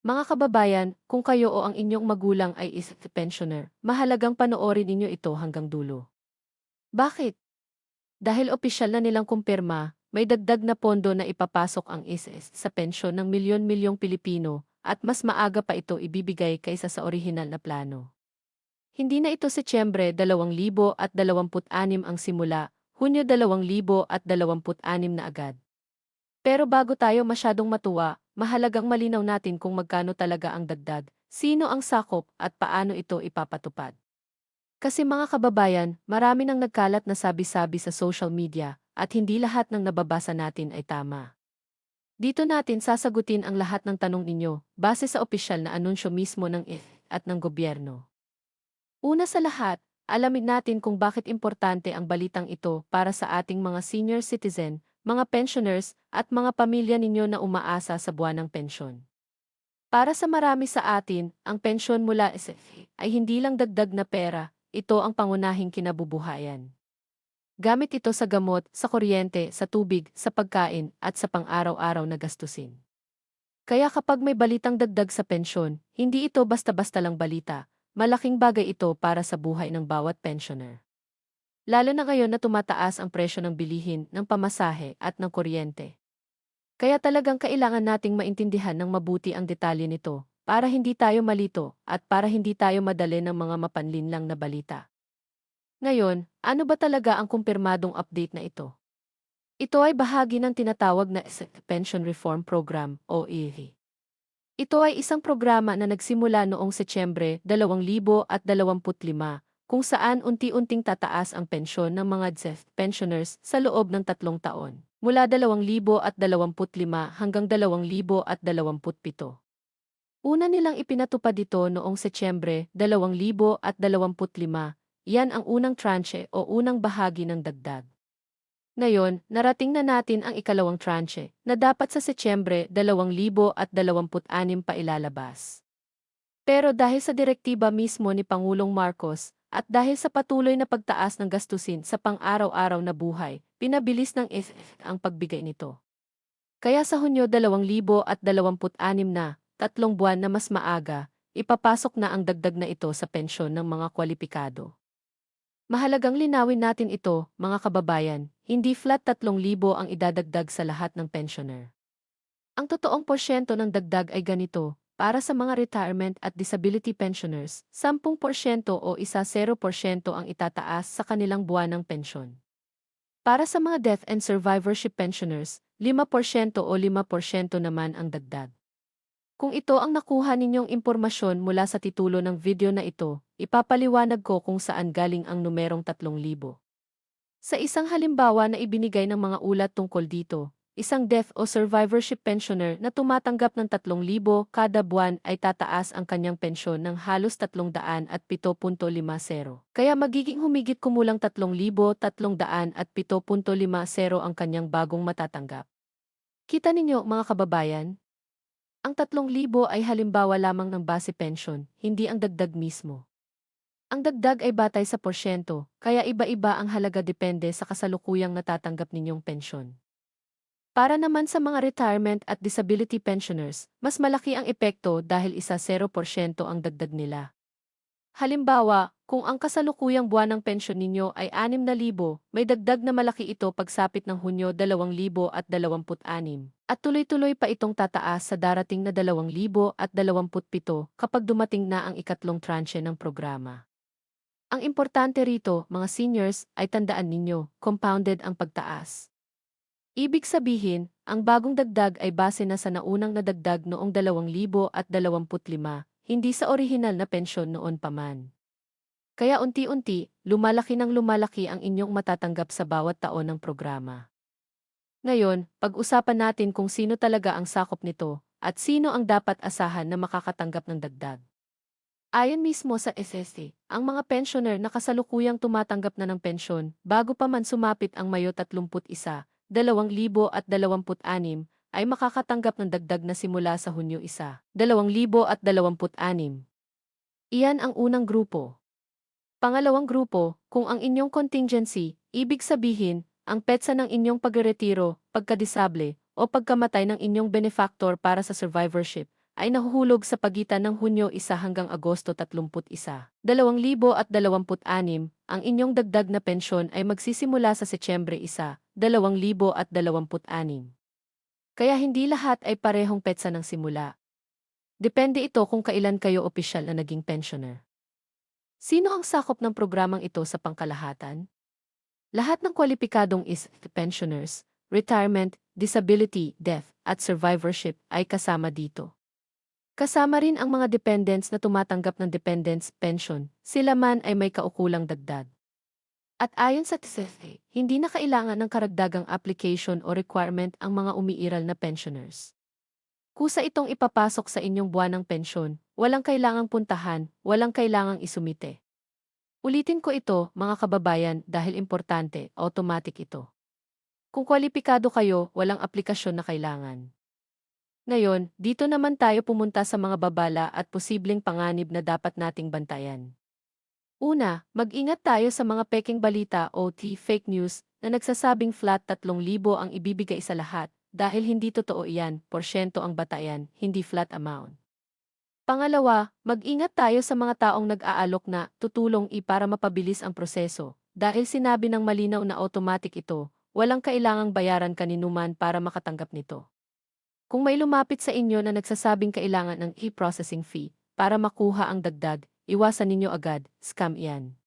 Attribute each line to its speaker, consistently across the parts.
Speaker 1: Mga kababayan, kung kayo o ang inyong magulang ay pensioner, mahalagang panoorin ninyo ito hanggang dulo. Bakit? Dahil opisyal na nilang kumpirma, may dagdag na pondo na ipapasok ang ISS sa pensyon ng milyon-milyong Pilipino at mas maaga pa ito ibibigay kaysa sa orihinal na plano. Hindi na ito Setyembre 2026 ang simula, Hunyo 2026 na agad. Pero bago tayo masyadong matuwa, mahalagang malinaw natin kung magkano talaga ang dagdag, sino ang sakop at paano ito ipapatupad. Kasi mga kababayan, marami nang nagkalat na sabi-sabi sa social media at hindi lahat ng nababasa natin ay tama. Dito natin sasagutin ang lahat ng tanong ninyo base sa opisyal na anunsyo mismo ng at ng gobyerno. Una sa lahat, alamin natin kung bakit importante ang balitang ito para sa ating mga senior citizen, mga pensioners, at mga pamilya ninyo na umaasa sa buwanang pensyon. Para sa marami sa atin, ang pensyon mula SFA ay hindi lang dagdag na pera, ito ang pangunahing kinabubuhayan. Gamit ito sa gamot, sa kuryente, sa tubig, sa pagkain, at sa pang-araw-araw na gastusin. Kaya kapag may balitang dagdag sa pensyon, hindi ito basta-basta lang balita, malaking bagay ito para sa buhay ng bawat pensioner. Lalo na ngayon na tumataas ang presyo ng bilihin, ng pamasahe at ng kuryente. Kaya talagang kailangan nating maintindihan ng mabuti ang detalye nito para hindi tayo malito at para hindi tayo madali ng mga mapanlinlang na balita. Ngayon, ano ba talaga ang kumpirmadong update na ito? Ito ay bahagi ng tinatawag na Pension Reform Program o ERI. Ito ay isang programa na nagsimula noong Setyembre 2025 kung saan unti-unting tataas ang pensyon ng mga ZEF pensioners sa loob ng 3 taon, mula 2025 hanggang 2027. Una nilang ipinatupad ito noong Setyembre 2025, yan ang unang tranche o unang bahagi ng dagdag. Ngayon, narating na natin ang ikalawang tranche na dapat sa Setyembre 2026 pa ilalabas. Pero dahil sa direktiba mismo ni Pangulong Marcos at dahil sa patuloy na pagtaas ng gastusin sa pang-araw-araw na buhay, pinabilis ng ISF ang pagbigay nito. Kaya sa Hunyo 2026 na, 3 buwan na mas maaga, ipapasok na ang dagdag na ito sa pensyon ng mga kwalipikado. Mahalagang linawin natin ito, mga kababayan, hindi flat 3,000 ang idadagdag sa lahat ng pensioner. Ang totoong porsyento ng dagdag ay ganito, para sa mga retirement at disability pensioners, 10% o 0% ang itataas sa kanilang buwanang pensyon. Para sa mga death and survivorship pensioners, 5% o 5% naman ang dagdag. Kung ito ang nakuha ninyong impormasyon mula sa titulo ng video na ito, ipapaliwanag ko kung saan galing ang numerong 3,000. Sa isang halimbawa na ibinigay ng mga ulat tungkol dito, isang death o survivorship pensioner na tumatanggap ng 3,000 kada buwan ay tataas ang kanyang pensyon ng halos 307.50. Kaya magiging humigit kumulang 3,307.50 ang kanyang bagong matatanggap. Kita ninyo mga kababayan? Ang 3,000 ay halimbawa lamang ng base pension, hindi ang dagdag mismo. Ang dagdag ay batay sa porsyento, kaya iba-iba ang halaga depende sa kasalukuyang natatanggap ninyong pensyon. Para naman sa mga retirement at disability pensioners, mas malaki ang epekto dahil 0% ang dagdag nila. Halimbawa, kung ang kasalukuyang buwan ng pensyon ninyo ay 6,000, may dagdag na malaki ito pagsapit ng Hunyo 2026 at tuloy-tuloy pa itong tataas sa darating na 2027 kapag dumating na ang ikatlong tranche ng programa. Ang importante rito, mga seniors, ay tandaan ninyo, compounded ang pagtaas. Ibig sabihin, ang bagong dagdag ay base na sa naunang nadagdag noong 2025, hindi sa orihinal na pensyon noon pa man. Kaya unti-unti, lumalaki ng lumalaki ang inyong matatanggap sa bawat taon ng programa. Ngayon, pag-usapan natin kung sino talaga ang sakop nito at sino ang dapat asahan na makakatanggap ng dagdag. Ayon mismo sa SSA, ang mga pensioner na kasalukuyang tumatanggap na ng pensyon bago pa man sumapit ang Mayo 31, 2026 ay makakatanggap ng dagdag na simula sa Hunyo 1, 2026. Iyan ang unang grupo. Pangalawang grupo, kung ang inyong contingency, ibig sabihin, ang petsa ng inyong pagreretiro, pagkadisable, o pagkamatay ng inyong benefactor para sa survivorship, ay nahuhulog sa pagitan ng Hunyo 1 hanggang Agosto 31, 2026. Ang inyong dagdag na pensyon ay magsisimula sa Setyembre 1, 2026. Kaya hindi lahat ay parehong petsa ng simula. Depende ito kung kailan kayo opisyal na naging pensioner. Sino ang sakop ng programang ito sa pangkalahatan? Lahat ng kwalipikadong pensioners, retirement, disability, death, at survivorship ay kasama dito. Kasama rin ang mga dependents na tumatanggap ng dependents pension, sila man ay may kaukulang dagdag. At ayon sa TSFA, hindi na kailangan ng karagdagang application o requirement ang mga umiiral na pensioners. Kusa itong ipapasok sa inyong buwanang pensyon, walang kailangang puntahan, walang kailangang isumite. Ulitin ko ito, mga kababayan, dahil importante, automatic ito. Kung kwalipikado kayo, walang aplikasyon na kailangan. Ngayon, dito naman tayo pumunta sa mga babala at posibleng panganib na dapat nating bantayan. Una, mag-ingat tayo sa mga peking balita o fake news na nagsasabing flat 3,000 ang ibibigay sa lahat dahil hindi totoo iyan, porsyento ang batayan, hindi flat amount. Pangalawa, mag-ingat tayo sa mga taong nag-aalok na tutulong para mapabilis ang proseso dahil sinabi ng malinaw na automatic ito, walang kailangang bayaran kaninuman para makatanggap nito. Kung may lumapit sa inyo na nagsasabing kailangan ng e-processing fee para makuha ang dagdag, iwasan ninyo agad, scam iyan.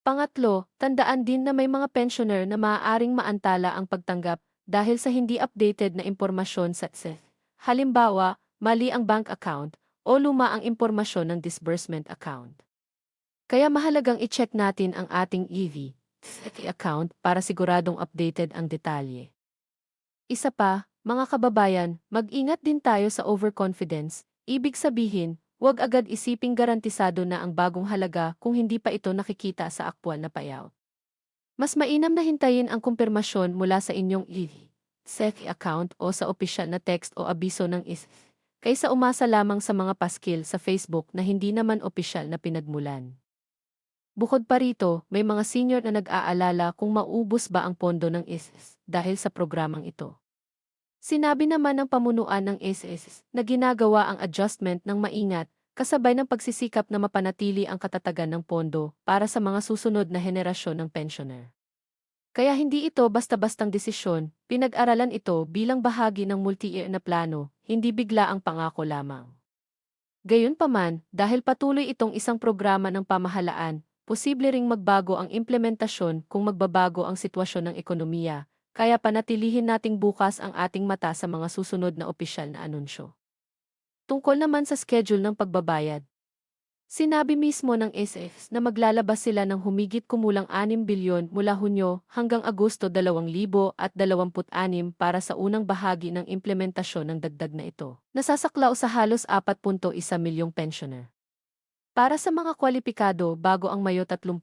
Speaker 1: Pangatlo, tandaan din na may mga pensioner na maaaring maantala ang pagtanggap dahil sa hindi updated na impormasyon sa TSEF. Halimbawa, mali ang bank account o luma ang impormasyon ng disbursement account. Kaya mahalagang i-check natin ang ating TSEF account para siguradong updated ang detalye. Isa pa, mga kababayan, mag-ingat din tayo sa overconfidence, ibig sabihin, huwag agad isiping garantisado na ang bagong halaga kung hindi pa ito nakikita sa aktwal na payout. Mas mainam na hintayin ang kumpirmasyon mula sa inyong TSEF account o sa opisyal na text o abiso ng TSEF, kaysa umasa lamang sa mga paskil sa Facebook na hindi naman opisyal na pinagmulan. Bukod pa rito, may mga senior na nag-aalala kung maubos ba ang pondo ng TSEF dahil sa programang ito. Sinabi naman ng pamunuan ng TSEF na ginagawa ang adjustment ng maingat kasabay ng pagsisikap na mapanatili ang katatagan ng pondo para sa mga susunod na henerasyon ng pensioner. Kaya hindi ito basta-bastang desisyon, pinag-aralan ito bilang bahagi ng multi-year na plano, hindi bigla ang pangako lamang. Gayunpaman, dahil patuloy itong isang programa ng pamahalaan, posible ring magbago ang implementasyon kung magbabago ang sitwasyon ng ekonomiya, kaya panatilihin nating bukas ang ating mata sa mga susunod na opisyal na anunsyo. Tungkol naman sa schedule ng pagbabayad. Sinabi mismo ng TSEF na maglalabas sila ng humigit kumulang 6 bilyon mula Hunyo hanggang Agosto 2026 para sa unang bahagi ng implementasyon ng dagdag na ito, nasasaklaw sa halos 4.1 milyong pensioner. Para sa mga kwalipikado bago ang Mayo 31,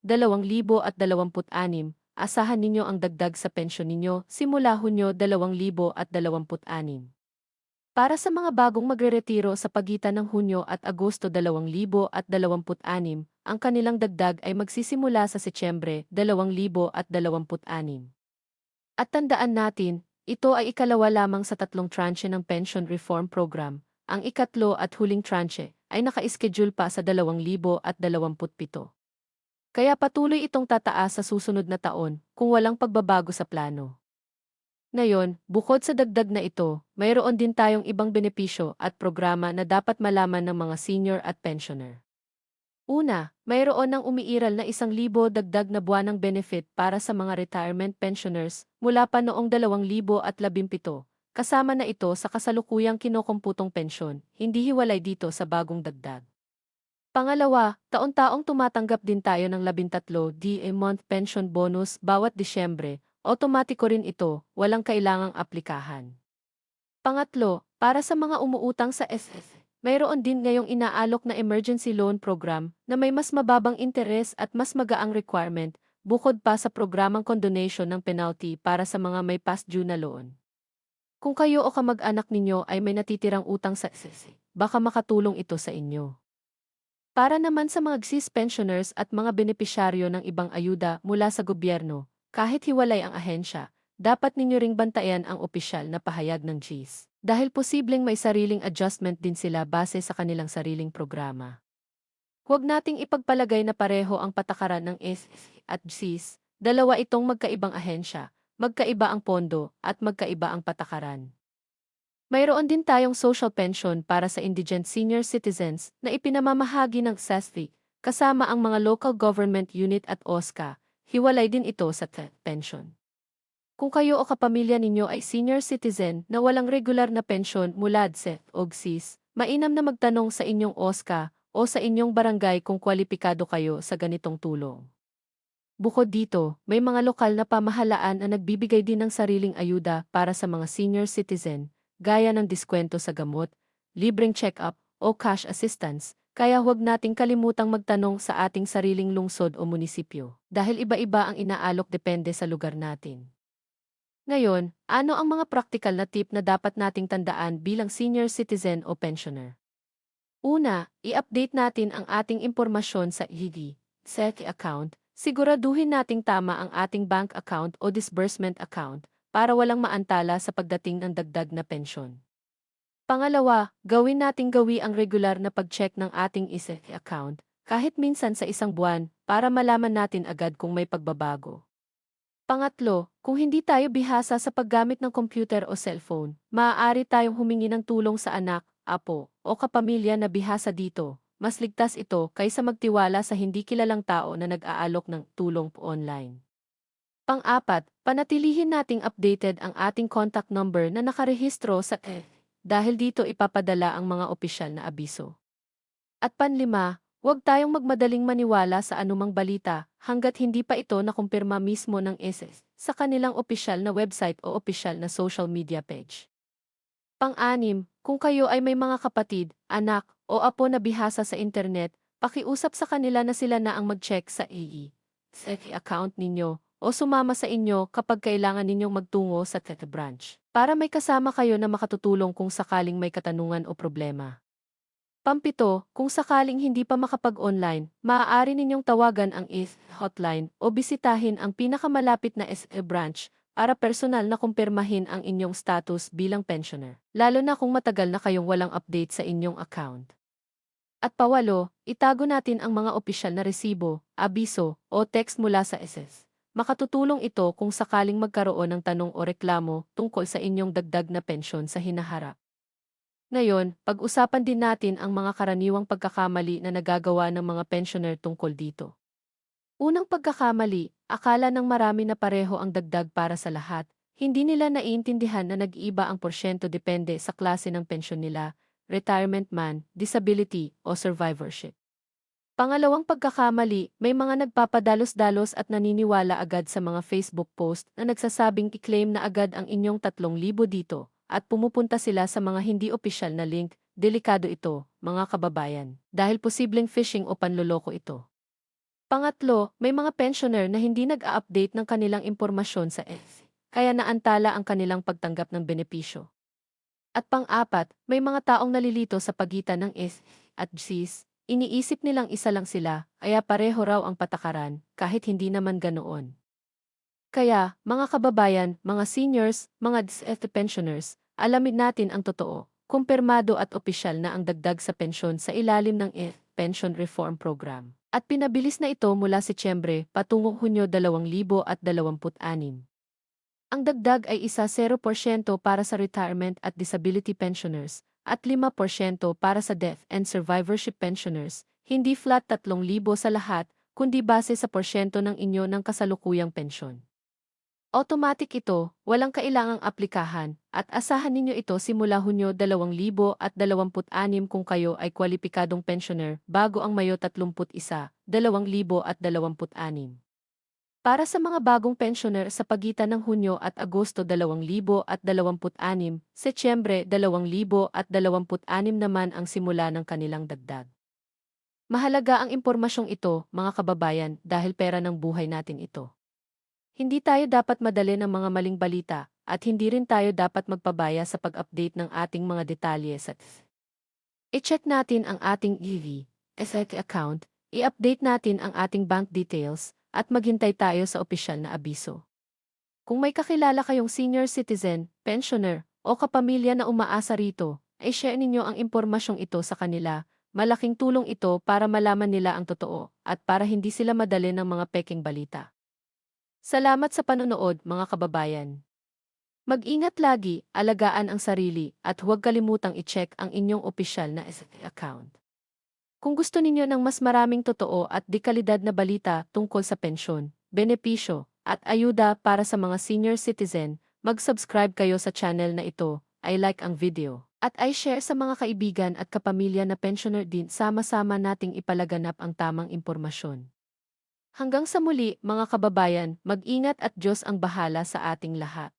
Speaker 1: 2026, asahan ninyo ang dagdag sa pensyon ninyo simula Hunyo 2026. Para sa mga bagong magreretiro sa pagitan ng Hunyo at Agosto 2026, ang kanilang dagdag ay magsisimula sa Setyembre 2026. At tandaan natin, ito ay ikalawa lamang sa 3 tranche ng Pension Reform Program. Ang ikatlo at huling tranche ay naka-schedule pa sa 2027. Kaya patuloy itong tataas sa susunod na taon kung walang pagbabago sa plano. Ngayon, bukod sa dagdag na ito, mayroon din tayong ibang benepisyo at programa na dapat malaman ng mga senior at pensioner. Una, mayroon ng umiiral na 1,000 dagdag na buwanang benefit para sa mga retirement pensioners mula pa noong 2017, kasama na ito sa kasalukuyang kinokomputong pensyon, hindi hiwalay dito sa bagong dagdag. Pangalawa, taon-taong tumatanggap din tayo ng 13 month pension bonus bawat Disyembre. Otomatiko rin ito, walang kailangang aplikahan. Pangatlo, para sa mga umuutang sa TSEF, mayroon din ngayong inaalok na emergency loan program na may mas mababang interes at mas magaang requirement, bukod pa sa programang condonation ng penalty para sa mga may past due na loan. Kung kayo o kamag-anak ninyo ay may natitirang utang sa TSEF, baka makatulong ito sa inyo. Para naman sa mga GSIS pensioners at mga benepisyaryo ng ibang ayuda mula sa gobyerno, kahit hiwalay ang ahensya, dapat ninyo ring bantayan ang opisyal na pahayag ng GIS. Dahil posibleng may sariling adjustment din sila base sa kanilang sariling programa. Huwag nating ipagpalagay na pareho ang patakaran ng SS at GIS, dalawa itong magkaibang ahensya, magkaiba ang pondo, at magkaiba ang patakaran. Mayroon din tayong social pension para sa indigent senior citizens na ipinamamahagi ng SESTI, kasama ang mga local government unit at OSCA, hiwalay din ito sa pension. Kung kayo o kapamilya ninyo ay senior citizen na walang regular na pensyon mula DSET o GSIS, mainam na magtanong sa inyong OSCA o sa inyong barangay kung kwalipikado kayo sa ganitong tulong. Bukod dito, may mga lokal na pamahalaan na nagbibigay din ng sariling ayuda para sa mga senior citizen, gaya ng diskwento sa gamot, libreng check-up, o cash assistance, kaya huwag nating kalimutang magtanong sa ating sariling lungsod o munisipyo, dahil iba-iba ang inaalok depende sa lugar natin. Ngayon, ano ang mga praktikal na tip na dapat nating tandaan bilang senior citizen o pensioner? Una, i-update natin ang ating impormasyon sa SETI account. Siguraduhin nating tama ang ating bank account o disbursement account para walang maantala sa pagdating ng dagdag na pensyon. Pangalawa, gawin nating gawi ang regular na pag-check ng ating SETI account kahit minsan sa isang buwan para malaman natin agad kung may pagbabago. Pangatlo, kung hindi tayo bihasa sa paggamit ng computer o cellphone, maaari tayong humingi ng tulong sa anak, apo, o kapamilya na bihasa dito. Mas ligtas ito kaysa magtiwala sa hindi kilalang tao na nag-aalok ng tulong online. Pang-apat, panatilihin nating updated ang ating contact number na nakarehistro sa dahil dito ipapadala ang mga opisyal na abiso. At panlima, huwag tayong magmadaling maniwala sa anumang balita hanggat hindi pa ito nakumpirma mismo ng SS sa kanilang opisyal na website o opisyal na social media page. Pang-anim, kung kayo ay may mga kapatid, anak, o apo na bihasa sa internet, pakiusap sa kanila na sila na ang mag-check sa SETI account ninyo o sumama sa inyo kapag kailangan ninyong magtungo sa TET branch para may kasama kayo na makatutulong kung sakaling may katanungan o problema. Pampito, kung sakaling hindi pa makapag-online, maaari ninyong tawagan ang hotline o bisitahin ang pinakamalapit na SE branch para personal na kumpirmahin ang inyong status bilang pensioner, lalo na kung matagal na kayong walang update sa inyong account. At pawalo, itago natin ang mga opisyal na resibo, abiso, o text mula sa SS. Makatutulong ito kung sakaling magkaroon ng tanong o reklamo tungkol sa inyong dagdag na pensyon sa hinaharap. Ngayon, pag-usapan din natin ang mga karaniwang pagkakamali na nagagawa ng mga pensioner tungkol dito. Unang pagkakamali, akala ng marami na pareho ang dagdag para sa lahat. Hindi nila naiintindihan na nag-iiba ang porsyento depende sa klase ng pensyon nila, retirement man, disability, o survivorship. Pangalawang pagkakamali, may mga nagpapadalos-dalos at naniniwala agad sa mga Facebook post na nagsasabing i-claim na agad ang inyong 3,000 dito, at pumupunta sila sa mga hindi opisyal na link. Delikado ito, mga kababayan, dahil posibleng phishing o panloloko ito. Pangatlo, may mga pensioner na hindi nag-a-update ng kanilang impormasyon sa SETI, kaya naantala ang kanilang pagtanggap ng benepisyo. At pang-apat, may mga taong nalilito sa pagitan ng SETI at GSIS, iniisip nilang isa lang sila, kaya pareho raw ang patakaran, kahit hindi naman ganoon. Kaya, mga kababayan, mga seniors, mga DSET pensioners, alamin natin ang totoo, kumpirmado at opisyal na ang dagdag sa pensyon sa ilalim ng Pension Reform Program. At pinabilis na ito mula Setyembre patungong Hunyo 2026. Ang dagdag ay isa 0% para sa retirement at disability pensioners at 5% para sa death and survivorship pensioners, hindi flat 3,000 sa lahat, kundi base sa porsyento ng inyo ng kasalukuyang pensyon. Automatic ito, walang kailangang aplikahan, at asahan ninyo ito simula Hunyo 2026 kung kayo ay kwalipikadong pensioner bago ang Mayo 31, 2026. Para sa mga bagong pensioner sa pagitan ng Hunyo at Agosto 2026, Setyembre 2026 naman ang simula ng kanilang dagdag. Mahalaga ang impormasyong ito, mga kababayan, dahil pera ng buhay natin ito. Hindi tayo dapat madali ng mga maling balita, at hindi rin tayo dapat magpabaya sa pag-update ng ating mga detalye sa I-check natin ang ating SETI account, i-update natin ang ating bank details, at maghintay tayo sa opisyal na abiso. Kung may kakilala kayong senior citizen, pensioner, o kapamilya na umaasa rito, ay share ninyo ang impormasyong ito sa kanila. Malaking tulong ito para malaman nila ang totoo at para hindi sila madali ng mga peking balita. Salamat sa panonood, mga kababayan. Mag-ingat lagi, alagaan ang sarili, at huwag kalimutang i-check ang inyong opisyal na account. Kung gusto ninyo ng mas maraming totoo at dekalidad na balita tungkol sa pensyon, benepisyo, at ayuda para sa mga senior citizen, mag-subscribe kayo sa channel na ito, i-like ang video, at i-share sa mga kaibigan at kapamilya na pensioner din. Sama-sama nating ipalaganap ang tamang impormasyon. Hanggang sa muli, mga kababayan, mag-ingat at Diyos ang bahala sa ating lahat.